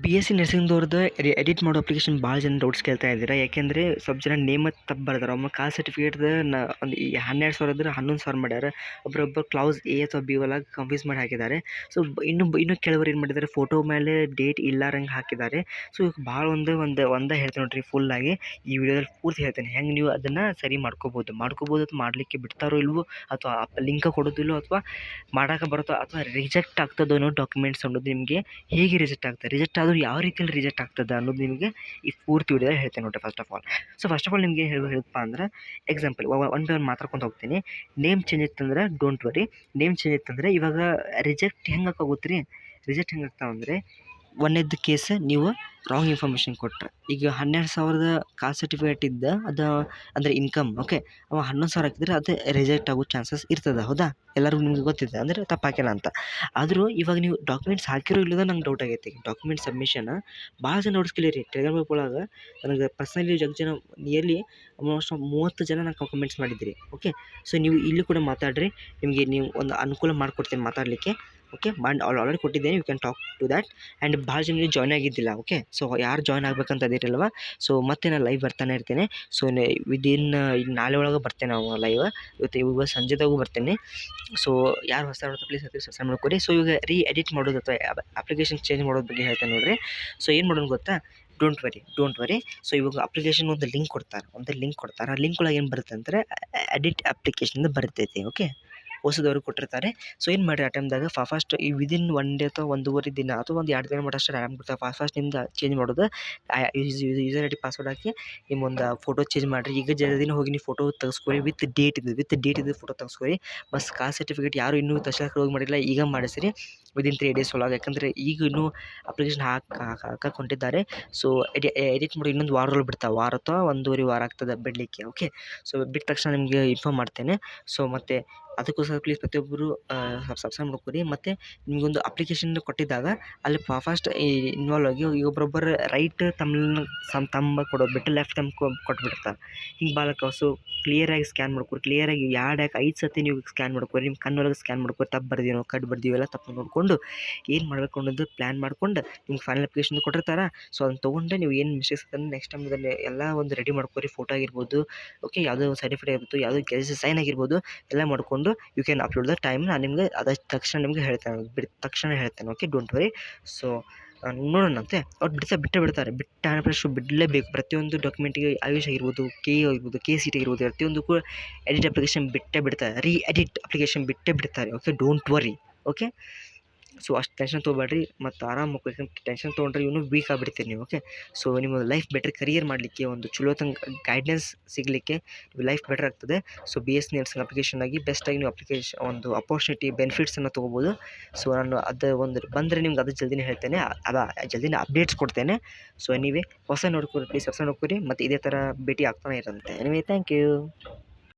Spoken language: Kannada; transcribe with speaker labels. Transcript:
Speaker 1: ಬಿ ಎಸ್ ಸಿ ನರ್ಸಿಂಗ್ದವ್ರದ್ದು ಎಡಿಟ್ ಮಾಡೋ ಅಪ್ಲಿಕೇಶನ್ ಭಾಳ ಜನ ಡೌಟ್ಸ್ ಕೇಳ್ತಾ ಇದ್ದೀರಾ. ಯಾಕೆಂದರೆ ಸ್ವಲ್ಪ ಜನ ನೇಮ ತಪ್ಪು ಬರ್ದಾರೆ. ಒಮ್ಮೆ ಕಾಸ್ಟ್ ಸರ್ಟಿಫಿಕೇಟ್ದು ಒಂದು 12,000 ಇದ್ರೆ 11,000 ಮಾಡ್ಯಾರ. ಒಬ್ಬರೊಬ್ಬರು ಕ್ಲೌಸ್ ಎ ಅಥವಾ ಬಿ ಒಳಗೆ ಕನ್ಫ್ಯೂಸ್ ಮಾಡಿ ಹಾಕಿದ್ದಾರೆ. ಸೊ ಇನ್ನೂ ಕೆಲವರು ಏನು ಮಾಡಿದ್ದಾರೆ, ಫೋಟೋ ಮೇಲೆ ಡೇಟ್ ಇಲ್ಲಾರಂಗೆ ಹಾಕಿದ್ದಾರೆ. ಸೊ ಭಾಳ ಒಂದೇ ಹೇಳ್ತೀನಿ ನೋಡ್ರಿ, ಫುಲ್ಲಾಗಿ ಈ ವಿಡಿಯೋದಲ್ಲಿ ಪೂರ್ತಿ ಹೇಳ್ತೇನೆ ಹೆಂಗೆ ನೀವು ಅದನ್ನು ಸರಿ ಮಾಡ್ಕೋಬೋದು ಅಥವಾ ಮಾಡಲಿಕ್ಕೆ ಬಿಡ್ತಾರೋ ಇಲ್ವೋ, ಅಥವಾ ಲಿಂಕ್ ಕೊಡೋದಿಲ್ಲೋ, ಅಥವಾ ಮಾಡೋಕೆ ಬರುತ್ತೋ, ಅಥವಾ ರಿಜೆಕ್ಟ್ ಆಗ್ತದೋ ಅನ್ನೋ ಡಾಕ್ಯುಮೆಂಟ್ಸ್ ಅನ್ನೋದು ನಿಮಗೆ ಹೇಗೆ ರಿಜೆಕ್ಟ್ ಆಗ್ತದೆ, ರಿಜೆಕ್ಟ್ ಆದರೂ ಯಾವ ರೀತಿಯಲ್ಲಿ ರಿಜೆಕ್ಟ್ ಆಗ್ತದೆ ಅನ್ನೋದು ನಿಮಗೆ ಈ ಪೂರ್ತಿ ವಿಡಿಯೋದಲ್ಲಿ ಹೇಳ್ತೇನೆ ನೋಡಿ. ಫಸ್ಟ್ ಆಫ್ ಆಲ್ ನಿಮಗೆ ಹೇಳಪ್ಪ ಅಂದ್ರೆ, ಎಕ್ಸಾಂಪಲ್ ಒಂದು ಮಾತಾಡ್ಕೊಂಡು ಹೋಗ್ತೀನಿ. ನೇಮ್ ಚೇಂಜ್ ಇತ್ತಂದ್ರೆ ಡೋಂಟ್ ವರಿ. ನೇಮ್ ಚೇಂಜ್ ಇತ್ತಂದ್ರೆ ಇವಾಗ ರಿಜೆಕ್ಟ್ ಹೆಂಗೆ ಆಗೋಗುತ್ತೆ ರೀ, ರಿಜೆಕ್ಟ್ ಹೆಂಗೆ ಆಗ್ತಾವಂದರೆ, ಒಂದೇದ್ದು ಕೇಸ್ ನೀವು ರಾಂಗ್ ಇನ್ಫಾರ್ಮೇಷನ್ ಕೊಟ್ಟರೆ. ಈಗ 12,000 ಕಾಸ್ಟ್ ಸರ್ಟಿಫಿಕೇಟ್ ಇದ್ದ ಅದು ಅಂದರೆ ಇನ್ಕಮ್, ಓಕೆ, ಅವ 11,000 ಹಾಕಿದ್ರೆ ಅದು ರಿಜೆಕ್ಟ್ ಆಗೋ ಚಾನ್ಸಸ್ ಇರ್ತದೆ. ಹೌದಾ, ಎಲ್ಲರಿಗೂ ನಿಮ್ಗೆ ಗೊತ್ತಿದೆ ಅಂದರೆ ತಪ್ಪು ಹಾಕ್ಯಾನ ಅಂತ. ಆದರೂ ಇವಾಗ ನೀವು ಡಾಕ್ಯುಮೆಂಟ್ಸ್ ಹಾಕಿರೋ ಇಲ್ಲದ ನಂಗೆ ಡೌಟ್ ಆಗೈತಿ. ಡಾಕ್ಯುಮೆಂಟ್ ಸಬ್ಮಿಷನ್ ಭಾಳ ಜನ ನೋಡ್ಸ್ಕಿಲ್ಲ ರೀ. ಟೆಲಿಗ್ರಾಮ್ ಗ್ರೂಪ್ ಒಳಗೆ ನನಗೆ ಪರ್ಸ್ನಲಿ ಜನ ನಿಯರ್ಲಿ ಆಲ್ಮೋಸ್ಟ್ 30 ಜನ ನಂಗೆ ಕಮೆಂಟ್ಸ್ ಮಾಡಿದ್ದೀರಿ. ಓಕೆ, ಸೊ ನೀವು ಇಲ್ಲಿ ಕೂಡ ಮಾತಾಡ್ರಿ, ನಿಮಗೆ ನೀವು ಒಂದು ಅನುಕೂಲ ಮಾಡಿಕೊಡ್ತೀನಿ ಮಾತಾಡಲಿಕ್ಕೆ. ಓಕೆ, ಆಲ್ರೆಡಿ ಕೊಟ್ಟಿದ್ದೇನೆ, you can talk to that. And ಭಾಳ ಜನ ಜಾಯ್ನ್ ಆಗಿದ್ದಿಲ್ಲ. ಓಕೆ, ಸೊ ಯಾರು ಜಾಯ್ನ್ ಆಗ್ಬೇಕಂತ ಅದಿರಲ್ವ. ಸೊ ಮತ್ತೆ ನಾನು ಲೈವ್ ಬರ್ತಾನೆ ಇರ್ತೇನೆ. ಸೊ ವಿದಿನ್ ನಾಳೆ ಒಳಗೆ ಬರ್ತೇನೆ ನಾವು ಲೈವ್. ಇವಾಗ ಸಂಜೆದಾಗೂ ಬರ್ತೇನೆ. ಸೊ ಯಾರು ಹೊಸ ಪ್ಲೀಸ್ ಸಬ್ಸ್ಕ್ರೈಬ್ ಮಾಡ್ಕೊರಿ. ಸೊ ಇವಾಗ ಎಡಿಟ್ ಮಾಡೋದು ಅಥವಾ ಅಪ್ಲಿಕೇಶನ್ ಚೇಂಜ್ ಮಾಡೋದ್ರ ಬಗ್ಗೆ ಹೇಳ್ತೇನೆ ನೋಡಿರಿ. ಸೊ ಏನು ಮಾಡೋಣ ಗೊತ್ತಾ, ಡೋಂಟ್ ವರಿ. ಸೊ ಇವಾಗ ಅಪ್ಲಿಕೇಶನ್ ಒಂದು ಲಿಂಕ್ ಕೊಡ್ತಾರೆ. ಆ ಲಿಂಕ್ ಒಳಗೆ ಏನು ಬರುತ್ತೆ ಅಂದರೆ ಎಡಿಟ್ ಅಪ್ಲಿಕೇಶನ್ ಬರ್ತೈತಿ. ಓಕೆ, ಹೊಸದವ್ರು ಕೊಟ್ಟಿರ್ತಾರೆ. ಸೊ ಏನು ಮಾಡಿರಿ, ಆ ಟೈಮ್ದಾಗ ಫಾಸ್ಟ್ ಈ ವಿದಿನ್ 1 ಡೇ ಅಥವಾ 1.5 ದಿನ ಅಥವಾ ಒಂದು 2 ದಿನ ಮಟ್ಟ ಅಷ್ಟೇ ಆರಾಮ್ ಬಿಡ್ತಾರೆ. ಫಾಸ್ಟ್ ನಿಮ್ದು ಚೇಂಜ್ ಮಾಡೋದು, ಯೂಸರ್ ಐ ಡಿ ಪಾಸ್ವರ್ಡ್ ಹಾಕಿ ನಿಮ್ಮೊಂದು ಫೋಟೋ ಚೇಂಜ್ ಮಾಡಿರಿ. ಈಗ ಜಲ್ದಿನ ಹೋಗಿ ನೀವು ಫೋಟೋ ತೆಗೆಸ್ಕೊರಿ, ವಿತ್ ಡೇಟ್ ಇದು ಫೋಟೋ ತೆಗೆಸ್ಕೊರಿ. ಬಸ್ ಕಾಸ್ಟ್ ಸರ್ಟಿಫಿಕೇಟ್ ಯಾರು ಇನ್ನೂ ತಹಶೀಲ್ದಾರ್ ಹೋಗಿ ಮಾಡಿಲ್ಲ, ಈಗ ಮಾಡಿಸಿರಿ ವಿದಿನ್ 3 ಡೇಸ್ ಒಳಗೆ. ಯಾಕಂದರೆ ಈಗ ಇನ್ನೂ ಅಪ್ಲಿಕೇಶನ್ ಹಾಕಕ್ಕೆ ಹೊಂಟಿದ್ದಾರೆ. ಸೊ ಎಡಿಟ್ ಮಾಡಿ ಇನ್ನೊಂದು ವಾರದಲ್ಲಿ ಬಿಡ್ತಾವೆ, ವಾರ ಅಥವಾ 1.5 ವಾರ ಆಗ್ತದೆ ಬಿಡಲಿಕ್ಕೆ. ಓಕೆ, ಸೊ ಬಿಟ್ಟ ತಕ್ಷಣ ನಿಮಗೆ ಇನ್ಫಾರ್ಮ್ ಮಾಡ್ತೇನೆ. ಸೊ ಮತ್ತು ಅದಕ್ಕೋಸ್ಕರ ಪ್ಲೀಸ್ ಪ್ರತಿಯೊಬ್ಬರು ಸಬ್ಸ್ಕ್ರೈಬ್ ಮಾಡ್ಕೊರಿ. ಮತ್ತು ನಿಮಗೊಂದು ಅಪ್ಲಿಕೇಶನ್ ಕೊಟ್ಟಿದ್ದಾಗ ಅಲ್ಲಿ ಫಾಸ್ಟ್ ಇನ್ವಾಲ್ವ್ ಆಗಿ ಈಗ ಒಬ್ಬೊಬ್ಬರು ರೈಟ್ ತಮ್ಮ ಕೊಡೋದು ಬಿಟ್ಟು ಲೆಫ್ಟ್ ಕೊಟ್ಬಿಡ್ತಾರೆ. ಹಿಂಗೆ ಬಾಲಕ. ಸೊ ಕ್ಲಿಯರಾಗಿ ಸ್ಕ್ಯಾನ್ ಮಾಡ್ಕೊರಿ. ಕ್ಲಿಯರಾಗಿ 5 ಸತಿ ನೀವು ಸ್ಕ್ಯಾನ್ ಮಾಡ್ಕೊರಿ. ನಿಮ್ಮ ಕಣ್ಣೊಳಗೆ ಸ್ಕ್ಯಾನ್ ಮಾಡ್ಕೊರಿ. ತಪ್ಪು ಬರ್ದೀನೋ ಕಟ್ ಬರ್ದೀವೋ ಎಲ್ಲ ತಪ್ಪು ನೋಡಿಕೊಂಡು ಏನು ಮಾಡಬೇಕು ಅನ್ನೋದು ಪ್ಲ್ಯಾನ್ ಮಾಡ್ಕೊಂಡು ನಿಮ್ಗೆ ಫೈನಲ್ ಅಪ್ಲಿಕೇಶನ್ ಕೊಟ್ಟಿರ್ತಾರೆ. ಸೊ ಅದನ್ನು ತೊಗೊಂಡು ನೀವು ಏನು ಮಿಸ್ಟೇಕ್ಸ್ ಅದನ್ನು ನೆಕ್ಸ್ಟ್ ಟೈಮ್ ಅದನ್ನು ಎಲ್ಲ ಒಂದು ರೆಡಿ ಮಾಡ್ಕೊರಿ. ಫೋಟೋ ಆಗಿರ್ಬೋದು, ಓಕೆ, ಯಾವುದೋ ಸರ್ಟಿಫಿಕೇಟ್ ಆಗಿರ್ಬೋದು, ಯಾವುದೋ ಕೆಲಸ ಸೈನ್ ಆಗಿರ್ಬೋದು, ಎಲ್ಲ ಮಾಡಿಕೊಂಡು you can upload the time. ನಾನು ನಿಮಗೆ ಅದಷ್ಟು ತಕ್ಷಣ ನಿಮಗೆ ಹೇಳ್ತೇನೆ. Okay, don't worry. ಸೊ ನೋಡೋಣಂತೆ. ಅವ್ರು ಬಿಡ್ತಾರೆ. ಬಿಡಲೇಬೇಕು. ಪ್ರತಿಯೊಂದು ಡಾಕ್ಯುಮೆಂಟಿಗೆ ಆಯುಷ್ ಆಗಿರ್ಬೋದು, ಆಗಿರ್ಬೋದು, KCT ಆಗಿರ್ಬೋದು, ಪ್ರತಿಯೊಂದಕ್ಕೂ ಎಡಿಟ್ ಅಪ್ಲಿಕೇಶನ್ ಬಿಡ್ತಾರೆ. ಎಡಿಟ್ ಅಪ್ಲಿಕೇಶನ್ ಬಿಡ್ತಾರೆ. Okay, don't worry. Okay, so ಅಷ್ಟು ಟೆನ್ಷನ್ ತೊಗೊಬೇಡ್ರಿ. ಮತ್ತು ಆರಾಮ ಯಾಕಂದ್ರೆ ಟೆನ್ಷನ್ ತೊಗೊಂಡ್ರೆ ಇವನು ವೀಕ್ ಆಗಿಬಿಡ್ತೀರಿ ನೀವು. ಓಕೆ, ಸೊ ನಿಮ್ಮ ಲೈಫ್ ಬೆಟರ್ ಕರಿಯರ್ ಮಾಡಲಿಕ್ಕೆ ಒಂದು ಗೈಡೆನ್ಸ್ ಸಿಗಲಿಕ್ಕೆ ಲೈಫ್ ಬೆಟರ್ ಆಗ್ತದೆ. ಸೊ BS ನರ್ಸಿಂಗ್ ಅಪ್ಲಿಕೇಶನ್ ಆಗಿ ಬೆಸ್ಟಾಗಿ ನೀವು ಒಂದು ಅಪರ್ಚುನಿಟಿ ಬೆನಿಫಿಟ್ಸನ್ನು ತೊಗೋಬೋದು. ಸೊ ನಾನು ಅದು ಬಂದರೆ ನಿಮ್ಗೆ ಅದು ಜಲ್ದಿನೇ ಹೇಳ್ತೇನೆ, ಜಲ್ದಿನೇ ಅಪ್ಡೇಟ್ಸ್ ಕೊಡ್ತೇನೆ. ಸೊ ನೀವೇ ಹೊಸ ನೋಡ್ಕೊರಿ, ಪ್ಲೀಸ್ ಹೊಸ ನೋಡ್ಕೊರಿ. ಮತ್ತು ಇದೇ ಥರ ಭೇಟಿ ಆಗ್ತಾನೆ ಇರುತ್ತೆ. Thank you.